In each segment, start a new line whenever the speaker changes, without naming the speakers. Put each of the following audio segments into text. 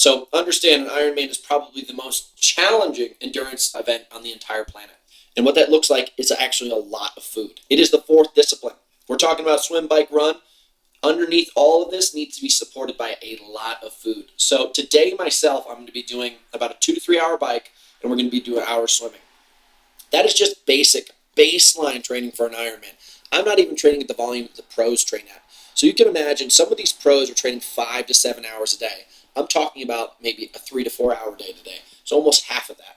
So understand an Ironman is probably the most challenging endurance event on the entire planet. And what that looks like is actually a lot of food. It is the fourth discipline. We're talking about swim, bike, run. Underneath all of this needs to be supported by a lot of food. So today myself, I'm going to be doing about a 2 to 3 hour bike, and we're going to be doing an hour swimming. That is just basic, baseline training for an Ironman. I'm not even training at the volume that the pros train at. So you can imagine some of these pros are training 5 to 7 hours a day. I'm talking about maybe a 3 to 4 hour day today. So almost half of that.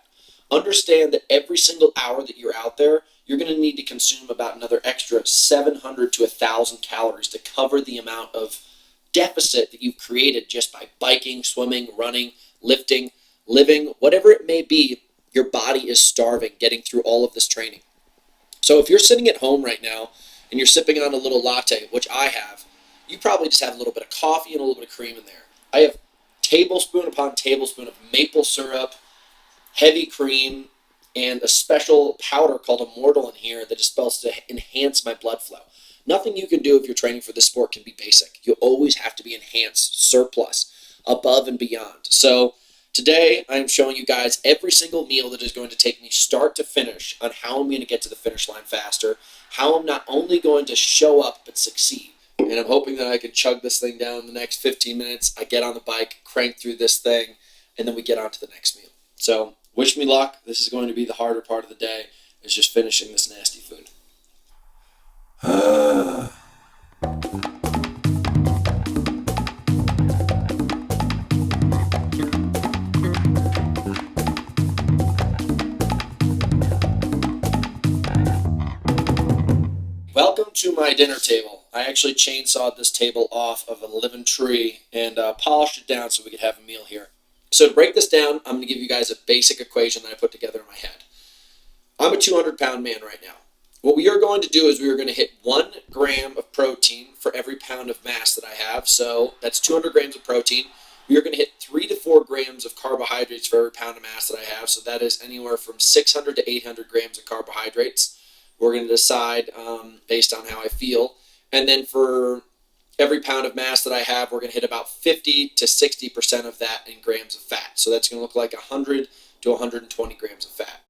Understand that every single hour that you're out there, you're going to need to consume about another extra 700 to 1,000 calories to cover the amount of deficit that you've created just by biking, swimming, running, lifting, living, whatever it may be. Your body is starving getting through all of this training. So if you're sitting at home right now and you're sipping on a little latte, which I have, you probably just have a little bit of coffee and a little bit of cream in there. I have tablespoon upon tablespoon of maple syrup, heavy cream, and a special powder called Immortal in here that is supposed to enhance my blood flow. Nothing you can do if you're training for this sport can be basic. You always have to be enhanced, surplus, above and beyond. So today I'm showing you guys every single meal that is going to take me start to finish on how I'm going to get to the finish line faster, how I'm not only going to show up but succeed. And I'm hoping that I can chug this thing down in the next 15 minutes. I get on the bike, crank through this thing, and then we get on to the next meal. So wish me luck. This is going to be the harder part of the day, is just finishing this nasty food. Welcome to my dinner table. I actually chainsawed this table off of a living tree and polished it down so we could have a meal here. So to break this down, I'm going to give you guys a basic equation that I put together in my head. I'm a 200-pound man right now. What we are going to do is we are going to hit 1 gram of protein for every pound of mass that I have. So that's 200 grams of protein. We are going to hit 3 to 4 grams of carbohydrates for every pound of mass that I have. So that is anywhere from 600 to 800 grams of carbohydrates. We're going to decide based on how I feel. And then for every pound of mass that I have, we're going to hit about 50 to 60% of that in grams of fat. So that's going to look like 100 to 120 grams of fat.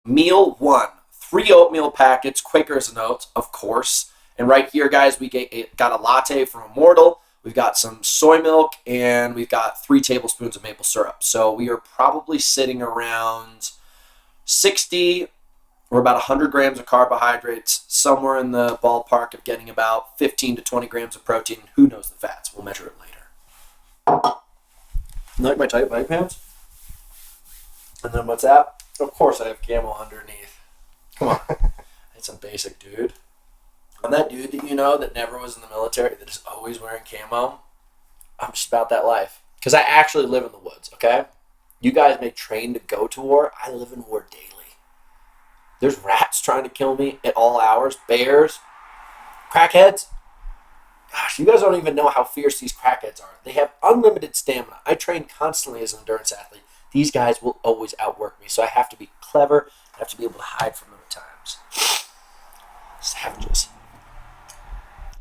Meal 1, 3 oatmeal packets, Quaker's Oats, of course. And right here, guys, we got a latte from Immortal. We've got some soy milk, and we've got 3 tablespoons of maple syrup. So we are probably sitting around 60 or about 100 grams of carbohydrates, somewhere in the ballpark of getting about 15 to 20 grams of protein. Who knows the fats? We'll measure it later. You like my tight bike pants? And then what's that? Of course I have camo underneath. Come on. It's a basic dude. I'm that dude that you know that never was in the military, that is always wearing camo. I'm just about that life. Because I actually live in the woods, okay? You guys may train to go to war. I live in war daily. There's rats trying to kill me at all hours. Bears. Crackheads. Gosh, you guys don't even know how fierce these crackheads are. They have unlimited stamina. I train constantly as an endurance athlete. These guys will always outwork me. So I have to be clever. I have to be able to hide from them at times. Savages.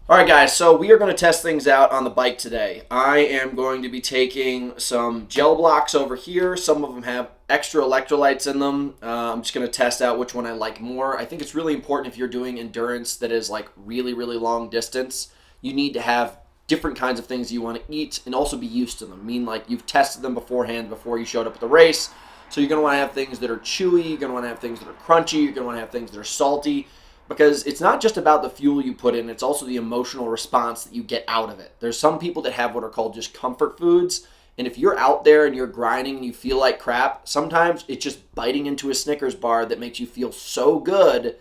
All right, guys, so we are going to test things out on the bike today. I am going to be taking some gel blocks over here. Some of them have extra electrolytes in them. I'm just going to test out which one I like more. I think it's really important if you're doing endurance that is like really, really long distance. You need to have different kinds of things you want to eat and also be used to them. I mean, like you've tested them beforehand before you showed up at the race. So you're going to want to have things that are chewy. You're going to want to have things that are crunchy. You're going to want to have things that are salty. Because it's not just about the fuel you put in, it's also the emotional response that you get out of it. There's some people that have what are called just comfort foods, and if you're out there and you're grinding and you feel like crap, sometimes it's just biting into a Snickers bar that makes you feel so good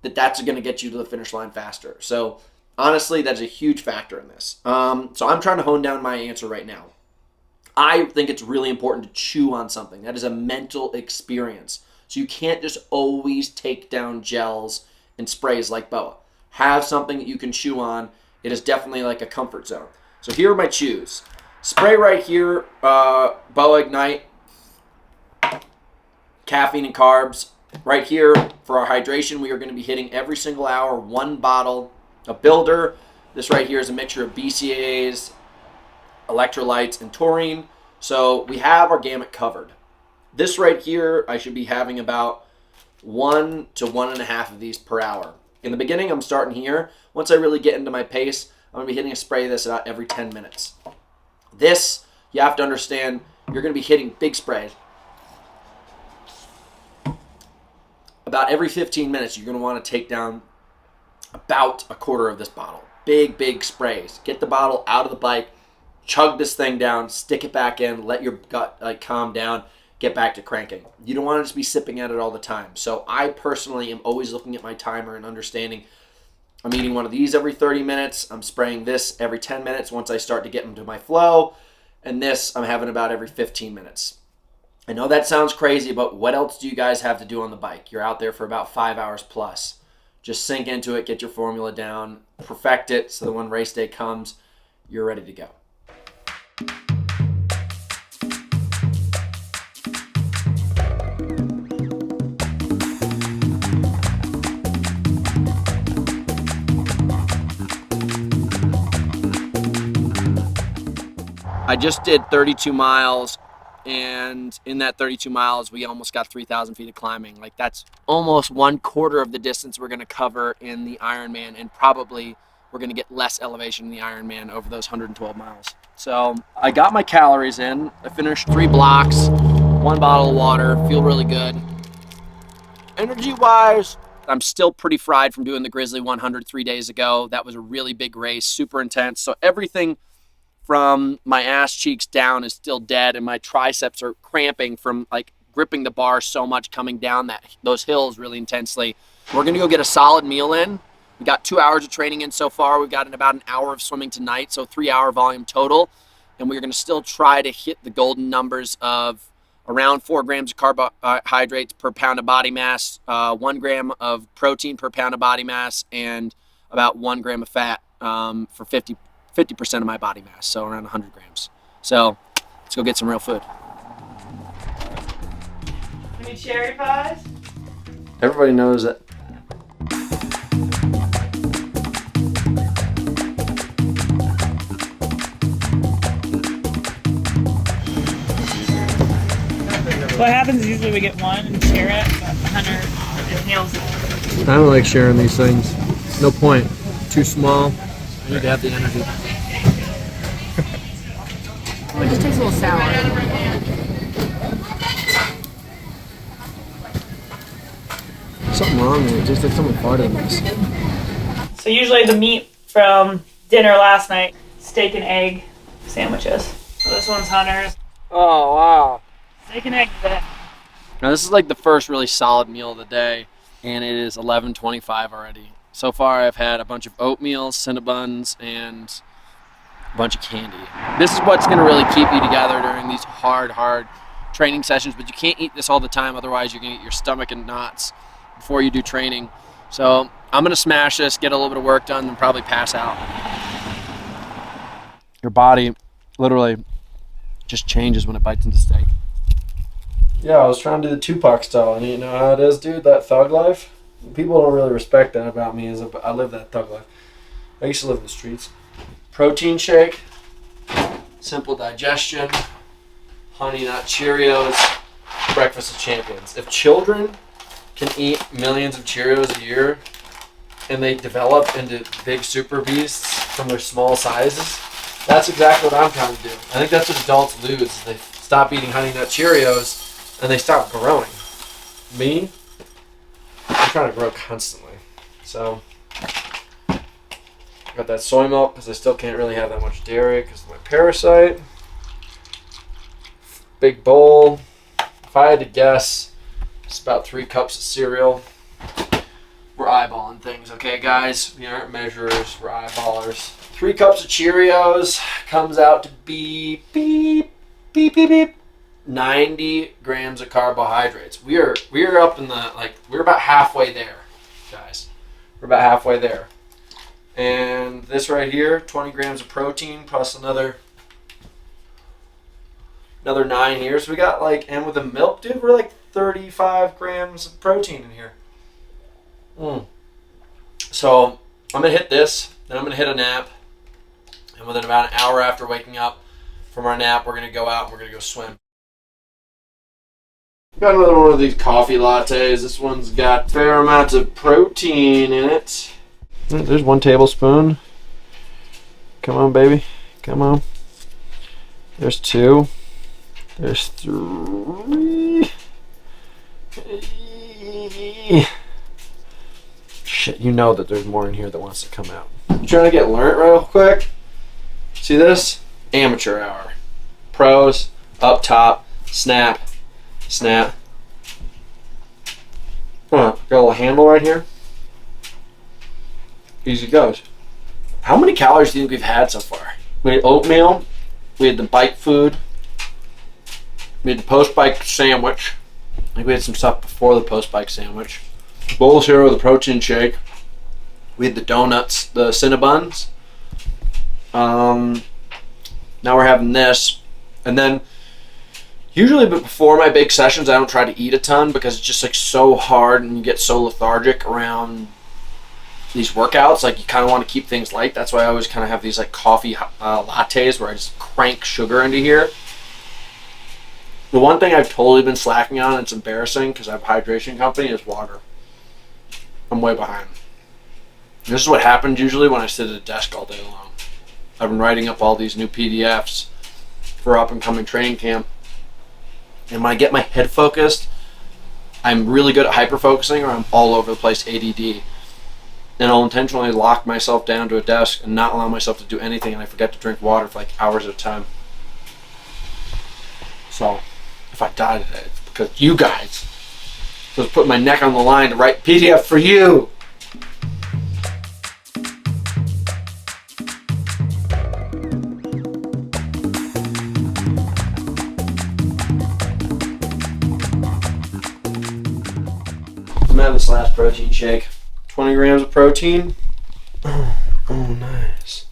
that that's going to get you to the finish line faster. So honestly, that's a huge factor in this. So I'm trying to hone down my answer right now. I think it's really important to chew on something. That is a mental experience. So you can't just always take down gels and sprays like BOA. Have something that you can chew on. It is definitely like a comfort zone. So here are my chews. Spray right here, BOA Ignite, caffeine and carbs. Right here for our hydration, we are going to be hitting every single hour 1 bottle of Builder. This right here is a mixture of BCAAs, electrolytes, and taurine. So we have our gamut covered. This right here, I should be having about 1 to 1.5 of these per hour. In the beginning, I'm starting here. Once I really get into my pace, I'm going to be hitting a spray of this about every 10 minutes. This, you have to understand, you're going to be hitting big sprays. About every 15 minutes, you're going to want to take down about a quarter of this bottle. Big, big sprays. Get the bottle out of the bike, chug this thing down, stick it back in, let your gut calm down, get back to cranking. You don't want to just be sipping at it all the time. So I personally am always looking at my timer and understanding I'm eating one of these every 30 minutes. I'm spraying this every 10 minutes once I start to get into my flow. And this I'm having about every 15 minutes. I know that sounds crazy, but what else do you guys have to do on the bike? You're out there for about 5 hours plus. Just sink into it, get your formula down, perfect it so that when race day comes, you're ready to go. I just did 32 miles, and in that 32 miles, we almost got 3,000 feet of climbing. Like, that's almost 1/4 of the distance we're going to cover in the Ironman, and probably we're going to get less elevation in the Ironman over those 112 miles. So I got my calories in. I finished 3 blocks, 1 bottle of water, feel really good. Energy-wise, I'm still pretty fried from doing the Grizzly 100 3 days ago. That was a really big race, super intense. So everything from my ass cheeks down is still dead, and my triceps are cramping from like gripping the bar so much coming down those hills really intensely. We're gonna go get a solid meal in. We got 2 hours of training in so far. We've got about an hour of swimming tonight, so 3-hour volume total. And we're gonna still try to hit the golden numbers of around 4 grams of carbohydrates per pound of body mass, 1 gram of protein per pound of body mass, and about 1 gram of fat for 50% of my body mass, so around 100 grams. So let's go get some real food.
Any cherry pies?
Everybody knows it.
What happens is usually we get one and share it, but Hunter inhales it.
I don't like sharing these things. No point. Too small. I need to have the energy.
It just tastes a little sour.
Something wrong with it. Just like someone farted in this.
So usually the meat from dinner last night, steak and egg sandwiches. So this one's Hunter's.
Oh, wow.
Steak and egg today.
Now this is like the first really solid meal of the day, and it is 11:25 already. So far I've had a bunch of oatmeal, Cinnabons, and a bunch of candy. This is what's going to really keep you together during these hard training sessions, but you can't eat this all the time, otherwise you're going to get your stomach in knots before you do training. So I'm going to smash this, get a little bit of work done, and probably pass out. Your body literally just changes when it bites into steak. Yeah, I was trying to do the Tupac style, and you know how it is, dude, that thug life? People don't really respect that about me, is I live that thug life. I used to live in the streets. Protein shake, simple digestion, honey nut Cheerios, breakfast of champions. If children can eat millions of Cheerios a year and they develop into big super beasts from their small sizes, that's exactly what I'm trying to do. I think that's what adults lose. They stop eating honey nut Cheerios and they stop growing. Me, I'm trying to grow constantly. So got that soy milk because I still can't really have that much dairy because of my parasite. Big bowl. If I had to guess, it's about 3 cups of cereal. We're eyeballing things, okay, guys? We aren't measurers, we're eyeballers. 3 cups of Cheerios comes out to be beep, beep, beep, beep. 90 grams of carbohydrates. We are up in the, we're about halfway there, guys. We're about halfway there. And this right here, 20 grams of protein plus another 9 here. So we got and with the milk, dude, we're 35 grams of protein in here. So I'm going to hit this, then I'm going to hit a nap. And within about an hour after waking up from our nap, we're going to go out and we're going to go swim. Got another one of these coffee lattes. This one's got fair amounts of protein in it. There's 1 tablespoon. Come on, baby. Come on. There's 2. There's 3. Shit, you know that there's more in here that wants to come out. You trying to get learnt real quick? See this? Amateur hour. Pros, up top, snap, snap. Got a little handle right here. Easy goes. How many calories do you think we've had so far? We had oatmeal. We had the bike food. We had the post-bike sandwich. I think we had some stuff before the post-bike sandwich. Bowl of cereal with a protein shake. We had the donuts, the Cinnabons. Now we're having this. And then, usually before my big sessions, I don't try to eat a ton because it's just like so hard and you get so lethargic around these workouts. Like you kind of want to keep things light. That's why I always kind of have these like coffee lattes where I just crank sugar into here. The one thing I've totally been slacking on, and it's embarrassing because I have a hydration company, is water. I'm way behind. This is what happens usually when I sit at a desk all day long. I've been writing up all these new PDFs for up and coming training camp. And when I get my head focused, I'm really good at hyper focusing, or I'm all over the place ADD. And I'll intentionally lock myself down to a desk and not allow myself to do anything, and I forget to drink water for like hours at a time. So if I die today, it's because you guys. So I was putting my neck on the line to write PDF for you. I'm having this last protein shake. 20 grams of protein. Oh, nice.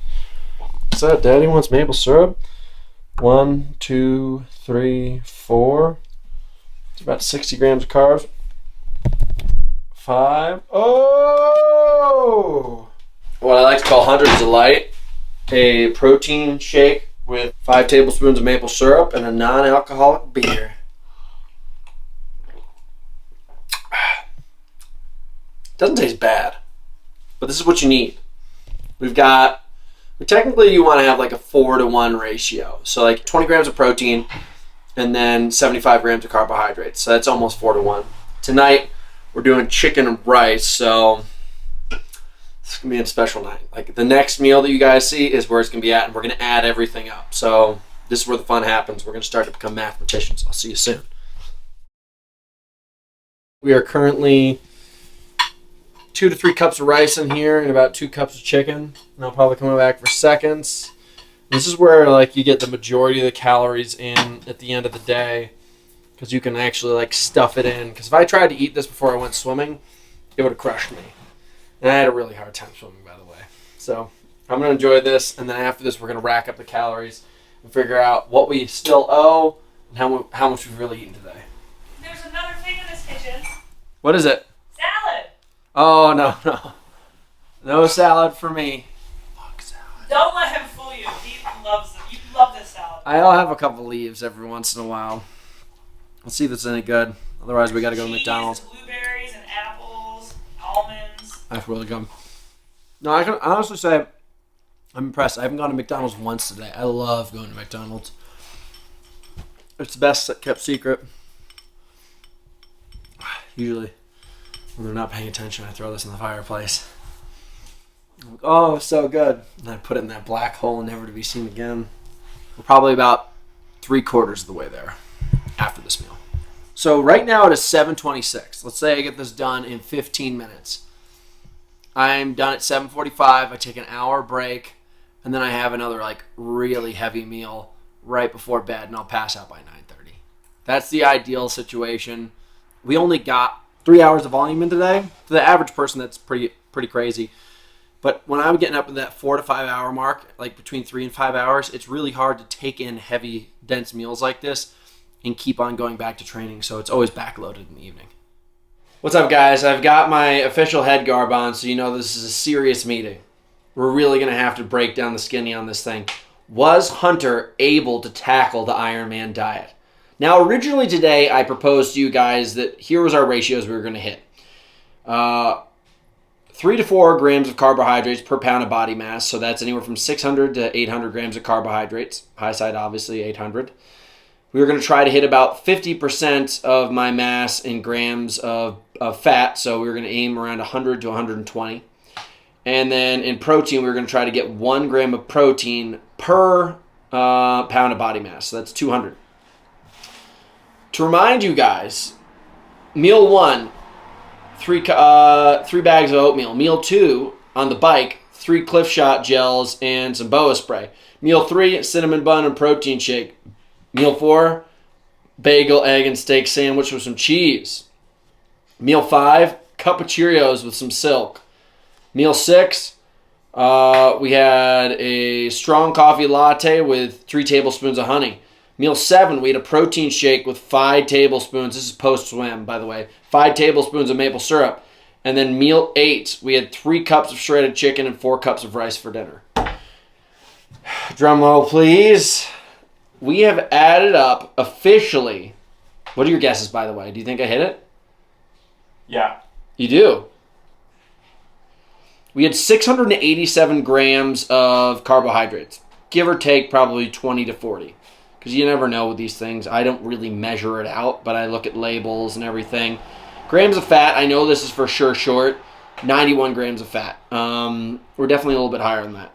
What's that? Daddy wants maple syrup. 1, 2, 3, 4. It's about 60 grams of carbs. 5. Oh! What I like to call Hunter's Delight. A protein shake with 5 tablespoons of maple syrup and a non-alcoholic beer. Doesn't taste bad, but this is what you need. Technically you want to have like a 4-to-1 ratio. So like 20 grams of protein and then 75 grams of carbohydrates. So that's almost 4-to-1. Tonight we're doing chicken and rice, so it's gonna be a special night. Like the next meal that you guys see is where it's gonna be at, and we're gonna add everything up. So this is where the fun happens. We're gonna start to become mathematicians. I'll see you soon. We are currently 2 to 3 cups of rice in here and about 2 cups of chicken. And I'll probably come back for seconds. This is where like you get the majority of the calories in at the end of the day, because you can actually like stuff it in. Because if I tried to eat this before I went swimming, it would have crushed me. And I had a really hard time swimming, by the way. So I'm going to enjoy this, and then after this we're going to rack up the calories and figure out what we still owe and how much we've really eaten today.
There's another thing in this kitchen.
What is it?
Salad.
Oh, no. No salad for me. Fuck salad.
Don't let him fool you. He loves it. You love this salad.
I'll have a couple leaves every once in a while. Let's see if it's any good. Otherwise, we got to go to McDonald's.
Blueberries and apples, almonds.
That's really good. No, I can honestly say I'm impressed. I haven't gone to McDonald's once today. I love going to McDonald's. It's the best kept secret. Usually, when they're not paying attention, I throw this in the fireplace. Oh, so good. And I put it in that black hole, never to be seen again. We're probably about 3/4 of the way there after this meal. So right now it is 7:26. Let's say I get this done in 15 minutes. I'm done at 7:45. I take an hour break, and then I have another like really heavy meal right before bed, and I'll pass out by 9:30. That's the ideal situation. We only got 3 hours of volume in today. For the average person, that's pretty crazy. But when I'm getting up in that 4 to 5 hour mark, like between 3 and 5 hours, it's really hard to take in heavy, dense meals like this and keep on going back to training. So it's always backloaded in the evening. What's up, guys? I've got my official head garb on, so you know this is a serious meeting. We're really going to have to break down the skinny on this thing. Was Hunter able to tackle the Ironman diet? Now, originally today, I proposed to you guys that here was our ratios we were going to hit. 3 to 4 grams of carbohydrates per pound of body mass. So that's anywhere from 600 to 800 grams of carbohydrates. High side, obviously, 800. We were going to try to hit about 50% of my mass in grams of fat. So we were going to aim around 100 to 120. And then in protein, we were going to try to get 1 gram of protein per pound of body mass. So that's 200. To remind you guys, meal 1, 3 bags of oatmeal. Meal 2, on the bike, 3 Cliff Shot gels and some BOA spray. Meal 3, cinnamon bun and protein shake. Meal 4, bagel, egg, and steak sandwich with some cheese. Meal 5, cup of Cheerios with some silk. Meal 6, we had a strong coffee latte with 3 tablespoons of honey. Meal 7, we had a protein shake with 5 tablespoons. This is post-swim, by the way. 5 tablespoons of maple syrup. And then meal 8, we had 3 cups of shredded chicken and 4 cups of rice for dinner. Drum roll, please. We have added up officially. What are your guesses, by the way? Do you think I hit it?
Yeah.
You do? We had 687 grams of carbohydrates. Give or take probably 20 to 40. Because you never know with these things. I don't really measure it out, but I look at labels and everything. Grams of fat, I know this is for sure short. 91 grams of fat. We're definitely a little bit higher than that.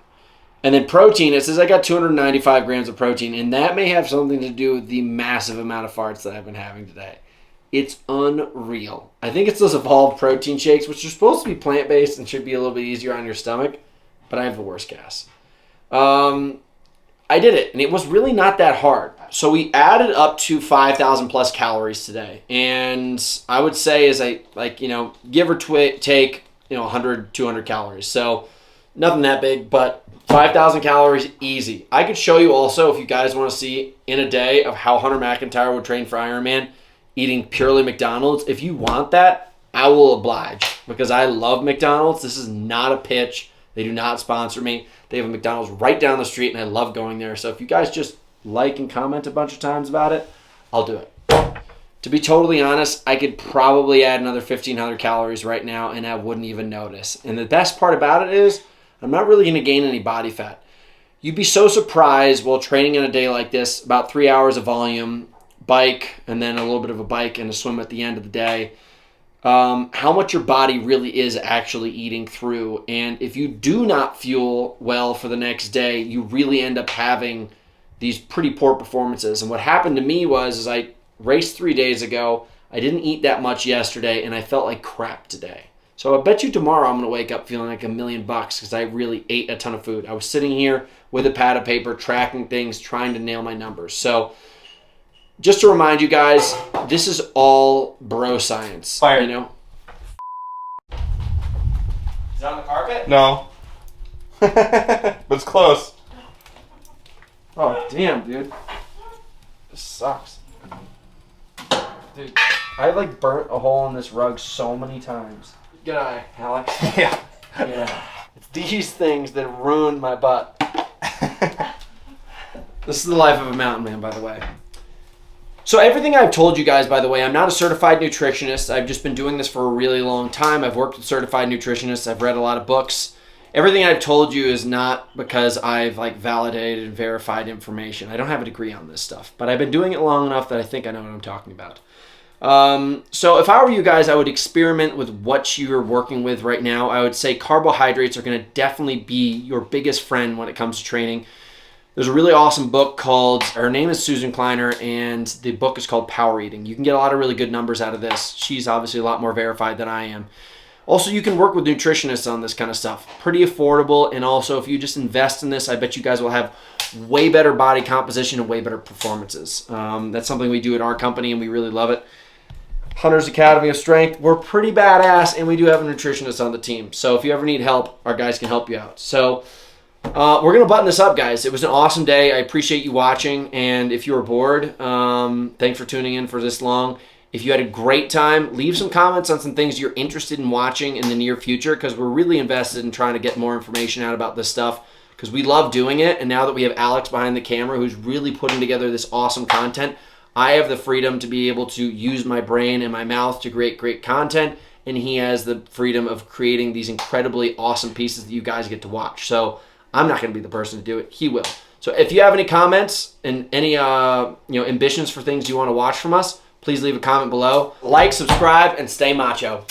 And then protein, it says I got 295 grams of protein, and that may have something to do with the massive amount of farts that I've been having today. It's unreal. I think it's those evolved protein shakes, which are supposed to be plant-based and should be a little bit easier on your stomach, but I have the worst gas. I did it, and it was really not that hard. So we added up to 5,000 plus calories today, and I would say is give or take 100, 200 calories. So nothing that big, but 5,000 calories, easy. I could show you also, if you guys want to see in a day of how Hunter McIntyre would train for Ironman, eating purely McDonald's. If you want that, I will oblige because I love McDonald's. This is not a pitch. They do not sponsor me. They have a McDonald's right down the street, and I love going there. So if you guys just like and comment a bunch of times about it, I'll do it. To be totally honest, I could probably add another 1,500 calories right now, and I wouldn't even notice. And the best part about it is I'm not really going to gain any body fat. You'd be so surprised while training in a day like this, about 3 hours of volume, bike, and then a little bit of a bike and a swim at the end of the day, how much your body really is actually eating through. And if you do not fuel well for the next day, you really end up having these pretty poor performances. And what happened to me was I raced 3 days ago, I didn't eat that much yesterday, and I felt like crap today. So I bet you tomorrow I'm going to wake up feeling like $1 million because I really ate a ton of food. I was sitting here with a pad of paper, tracking things, trying to nail my numbers. So just to remind you guys, this is all bro science.
Fire.
You know? Is it on the carpet?
No. But it's close.
Oh, damn, dude. This sucks. Dude, I like burnt a hole in this rug so many times. Good eye, Alex.
Yeah.
Yeah. It's these things that ruined my butt. This is the life of a mountain man, by the way. So everything I've told you guys, by the way, I'm not a certified nutritionist. I've just been doing this for a really long time. I've worked with certified nutritionists. I've read a lot of books. Everything I've told you is not because I've validated and verified information. I don't have a degree on this stuff, but I've been doing it long enough that I think I know what I'm talking about. So if I were you guys, I would experiment with what you're working with right now. I would say carbohydrates are going to definitely be your biggest friend when it comes to training. There's a really awesome book called, her name is Susan Kleiner, and the book is called Power Eating. You can get a lot of really good numbers out of this. She's obviously a lot more verified than I am. Also, you can work with nutritionists on this kind of stuff. Pretty affordable, and also if you just invest in this, I bet you guys will have way better body composition and way better performances. That's something we do at our company, and we really love it. Hunter's Academy of Strength, we're pretty badass, and we do have a nutritionist on the team. So if you ever need help, our guys can help you out. So we're going to button this up, guys. It was an awesome day. I appreciate you watching, and if you were bored, thanks for tuning in for this long. If you had a great time, leave some comments on some things you're interested in watching in the near future, because we're really invested in trying to get more information out about this stuff. because we love doing it. And now that we have Alex behind the camera who's really putting together this awesome content, I have the freedom to be able to use my brain and my mouth to create great content, and he has the freedom of creating these incredibly awesome pieces that you guys get to watch. So I'm not going to be the person to do it. He will. So if you have any comments and any ambitions for things you want to watch from us, please leave a comment below. Like, subscribe, and stay macho.